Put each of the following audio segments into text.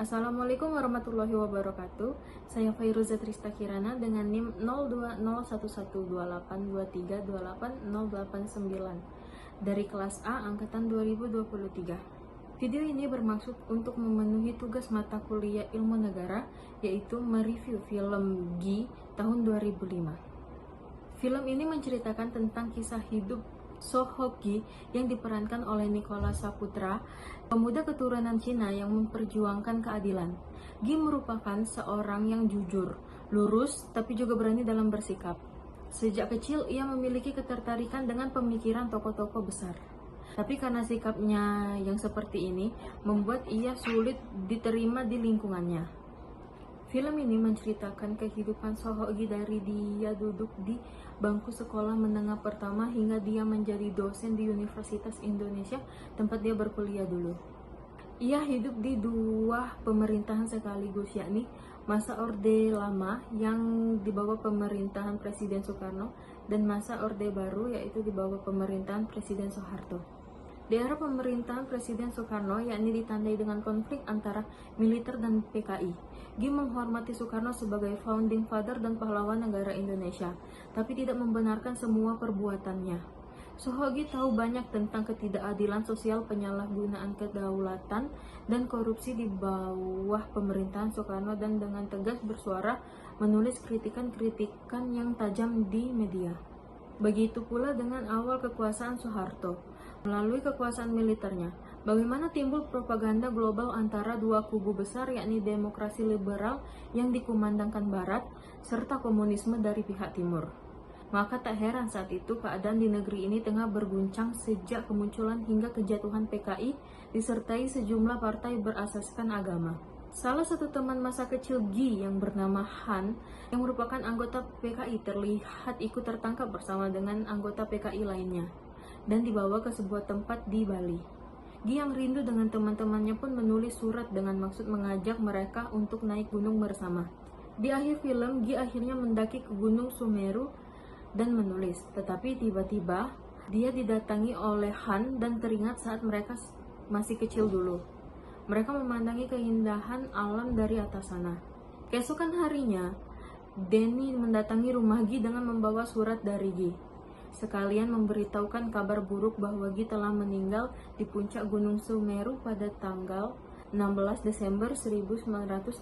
Assalamualaikum warahmatullahi wabarakatuh. Saya Fairuza Trista Kirana dengan NIM 0201112823280889 dari kelas A angkatan 2023. Video ini bermaksud untuk memenuhi tugas mata kuliah Ilmu Negara, yaitu mereview film Gi tahun 2005. Film ini menceritakan tentang kisah hidup So Ho-gi yang diperankan oleh Nicholas Saputra, pemuda keturunan Cina yang memperjuangkan keadilan. Gi merupakan seorang yang jujur, lurus, tapi juga berani dalam bersikap. Sejak kecil ia memiliki ketertarikan dengan pemikiran tokoh-tokoh besar. Tapi karena sikapnya yang seperti ini, membuat ia sulit diterima di lingkungannya. Film ini menceritakan kehidupan So Ho-gi dari dia duduk di bangku sekolah menengah pertama hingga dia menjadi dosen di Universitas Indonesia tempat dia berkuliah dulu. Ia hidup di dua pemerintahan sekaligus, yakni masa Orde Lama yang di bawah pemerintahan Presiden Soekarno dan masa Orde Baru yaitu di bawah pemerintahan Presiden Soeharto. Di era pemerintahan Presiden Soekarno, yakni ditandai dengan konflik antara militer dan PKI. Gi menghormati Soekarno sebagai founding father dan pahlawan negara Indonesia, tapi tidak membenarkan semua perbuatannya. So Ho-gi tahu banyak tentang ketidakadilan sosial, penyalahgunaan kedaulatan, dan korupsi di bawah pemerintahan Soekarno dan dengan tegas bersuara menulis kritikan-kritikan yang tajam di media. Begitu pula dengan awal kekuasaan Soeharto. Melalui kekuasaan militernya, bagaimana timbul propaganda global antara dua kubu besar, yakni demokrasi liberal yang dikumandangkan Barat, serta komunisme dari pihak Timur. Maka tak heran saat itu keadaan di negeri ini tengah berguncang sejak kemunculan hingga kejatuhan PKI, disertai sejumlah partai berasaskan agama. Salah satu teman masa kecil Gi yang bernama Han, yang merupakan anggota PKI, terlihat ikut tertangkap bersama dengan anggota PKI lainnya dan dibawa ke sebuah tempat di Bali. Gi yang rindu dengan teman-temannya pun menulis surat dengan maksud mengajak mereka untuk naik gunung bersama. Di akhir film, Gi akhirnya mendaki ke Gunung Sumeru dan menulis, tetapi tiba-tiba dia didatangi oleh Han dan teringat saat mereka masih kecil dulu. Mereka memandangi keindahan alam dari atas sana. Keesokan harinya, Denny mendatangi rumah Gi dengan membawa surat dari Gi. Sekalian memberitahukan kabar buruk bahwa Gi telah meninggal di puncak Gunung Sumeru pada tanggal 16 Desember 1969.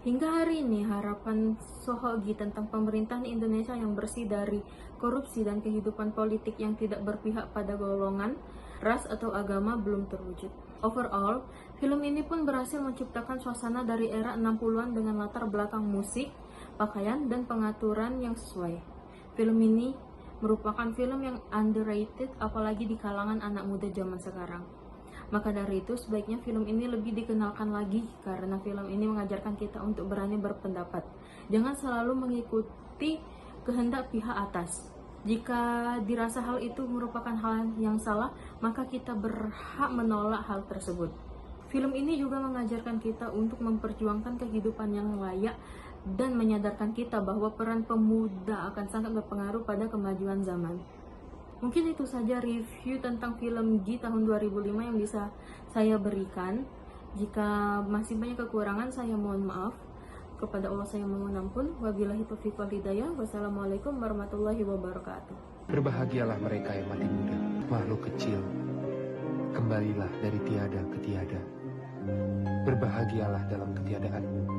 Hingga hari ini, harapan So Ho-gi tentang pemerintahan Indonesia yang bersih dari korupsi dan kehidupan politik yang tidak berpihak pada golongan, ras, atau agama belum terwujud. Overall, film ini pun berhasil menciptakan suasana dari era 60-an dengan latar belakang musik, pakaian, dan pengaturan yang sesuai. Film ini merupakan film yang underrated apalagi di kalangan anak muda zaman sekarang. Maka dari itu sebaiknya film ini lebih dikenalkan lagi karena film ini mengajarkan kita untuk berani berpendapat. Jangan selalu mengikuti kehendak pihak atas. Jika dirasa hal itu merupakan hal yang salah, maka kita berhak menolak hal tersebut. Film ini juga mengajarkan kita untuk memperjuangkan kehidupan yang layak dan menyadarkan kita bahwa peran pemuda akan sangat berpengaruh pada kemajuan zaman. Mungkin itu saja review tentang film Gi tahun 2005 yang bisa saya berikan. Jika masih banyak kekurangan, saya mohon maaf. Kepada Allah saya mohon ampun. Wabillahi taufiq wal hidayah. Wassalamualaikum warahmatullahi wabarakatuh. Berbahagialah mereka yang mati muda, makhluk kecil. Kembalilah dari tiada ke tiada. Berbahagialah dalam ketiadaanmu.